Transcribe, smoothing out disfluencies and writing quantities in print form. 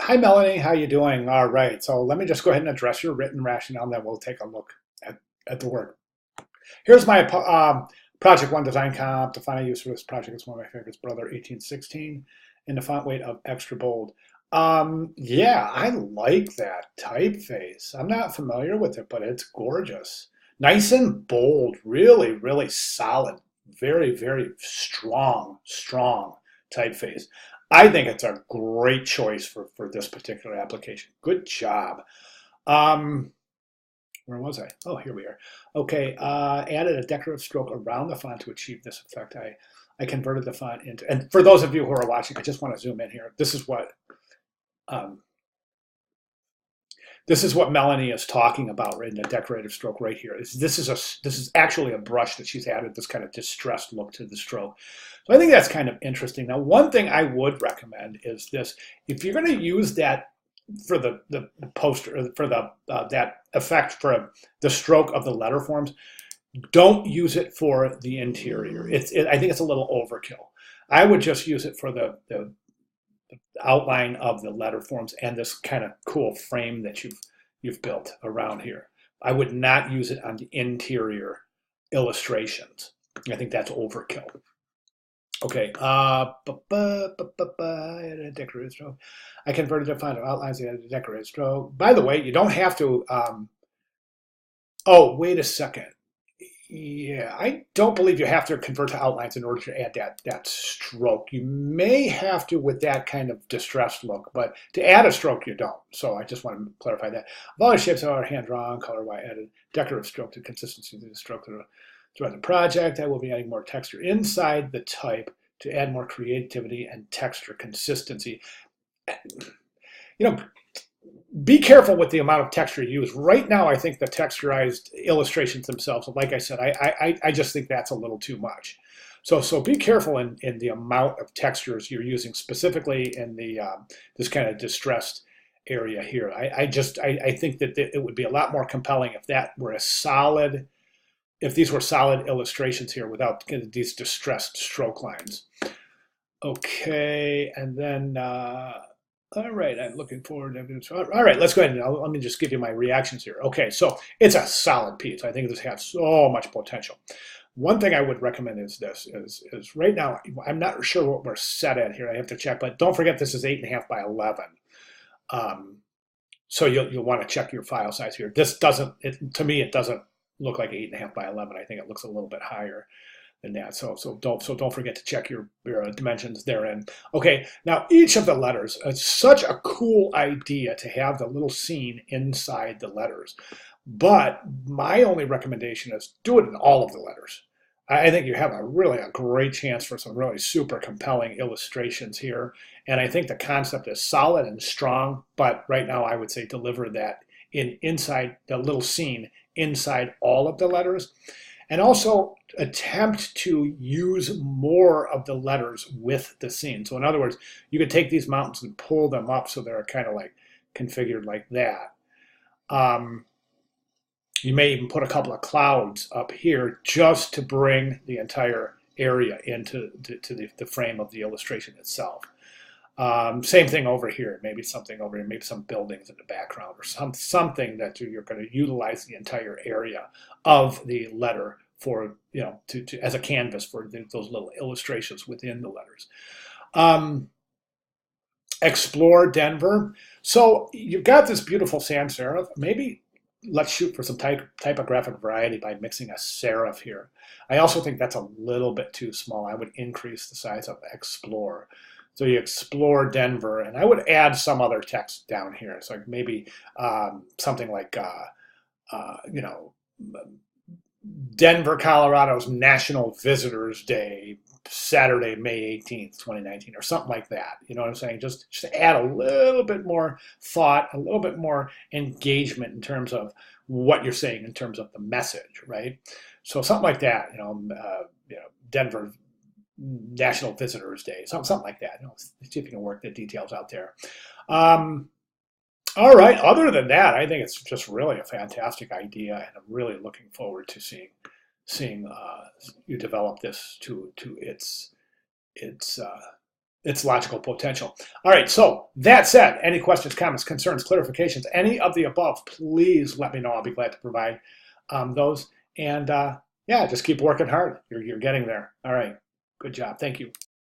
Hi, Melanie. How you doing? All right. So let me just go ahead and address your written rationale, and then we'll take a look at the work. Here's my Project 1 design comp. The font I use for this project is one of my favorites, Brother 1816, in the font weight of extra bold. Yeah, I like that typeface. I'm not familiar with it, but it's gorgeous. Nice and bold. Really, really solid. Very, very strong typeface. I think it's a great choice for this particular application. Good job. Um, where was I? Oh, here we are. Okay, added a decorative stroke around the font to achieve this effect. I converted the font into, and for those of you who are watching, I just want to zoom in here. Um, this is what Melanie is talking about right in the decorative stroke right here. This is actually a brush that she's added this kind of distressed look to the stroke. So I think that's kind of interesting. Now, one thing I would recommend is this: if you're going to use that for the poster for the that effect for the stroke of the letter forms, don't use it for the interior. I think it's a little overkill. I would just use it for the outline of the letter forms and this kind of cool frame that you've built around here. I would not use it on the interior illustrations. I think that's overkill. Okay, decorative stroke. I converted to find outlines and decorative stroke. By the way, you don't have to. Oh, wait a second. Yeah, I don't believe you have to convert to outlines in order to add that stroke. You may have to with that kind of distressed look, but to add a stroke, you don't. So I just want to clarify that. All the shapes are hand drawn, color white added, decorative stroke to consistency of the stroke throughout the project. I will be adding more texture inside the type to add more creativity and texture consistency. You know, be careful with the amount of texture you use. Right now, I think the texturized illustrations themselves, like I said, I just think that's a little too much. So be careful in the amount of textures you're using, specifically in the this kind of distressed area here. I think that it would be a lot more compelling if that were a solid, if these were solid illustrations here without these distressed stroke lines. Okay, and then all right, I'm looking forward to. All right, let's go ahead and let me just give you my reactions here. Okay, so it's a solid piece. I think this has so much potential. One thing I would recommend is this: is right now I'm not sure what we're set at here. I have to check, but don't forget this is 8.5 by 11. Um, so you'll want to check your file size here. This doesn't, to me, it doesn't look like 8.5 by 11. I think it looks a little bit higher than that. So don't forget to check your dimensions therein. Okay, now each of the letters, it's such a cool idea to have the little scene inside the letters. But my only recommendation is do it in all of the letters. I think you have a great chance for some really super compelling illustrations here. And I think the concept is solid and strong, but right now I would say deliver that inside the little scene inside all of the letters. And also attempt to use more of the letters with the scene. So in other words, you could take these mountains and pull them up so they're kind of like configured like that. Um, you may even put a couple of clouds up here just to bring the entire area into the frame of the illustration itself. Same thing over here, maybe something over here, maybe some buildings in the background or something that you're going to utilize the entire area of the letter for, as a canvas for those little illustrations within the letters. Explore Denver. So you've got this beautiful sans serif. Maybe let's shoot for some typographic variety by mixing a serif here. I also think that's a little bit too small. I would increase the size of Explore. So you explore Denver, and I would add some other text down here. So maybe something like, Denver, Colorado's National Visitors Day, Saturday, May 18th, 2019, or something like that. You know what I'm saying? Just add a little bit more thought, a little bit more engagement in terms of what you're saying, in terms of the message, right? So something like that, Denver National Visitors Day, something like that. See if you can work the details out there. All right. Other than that, I think it's just really a fantastic idea, and I'm really looking forward to seeing you develop this to its its logical potential. All right, so that said, any questions, comments, concerns, clarifications, any of the above, please let me know. I'll be glad to provide those. And yeah, just keep working hard. You're getting there. All right, good job. Thank you.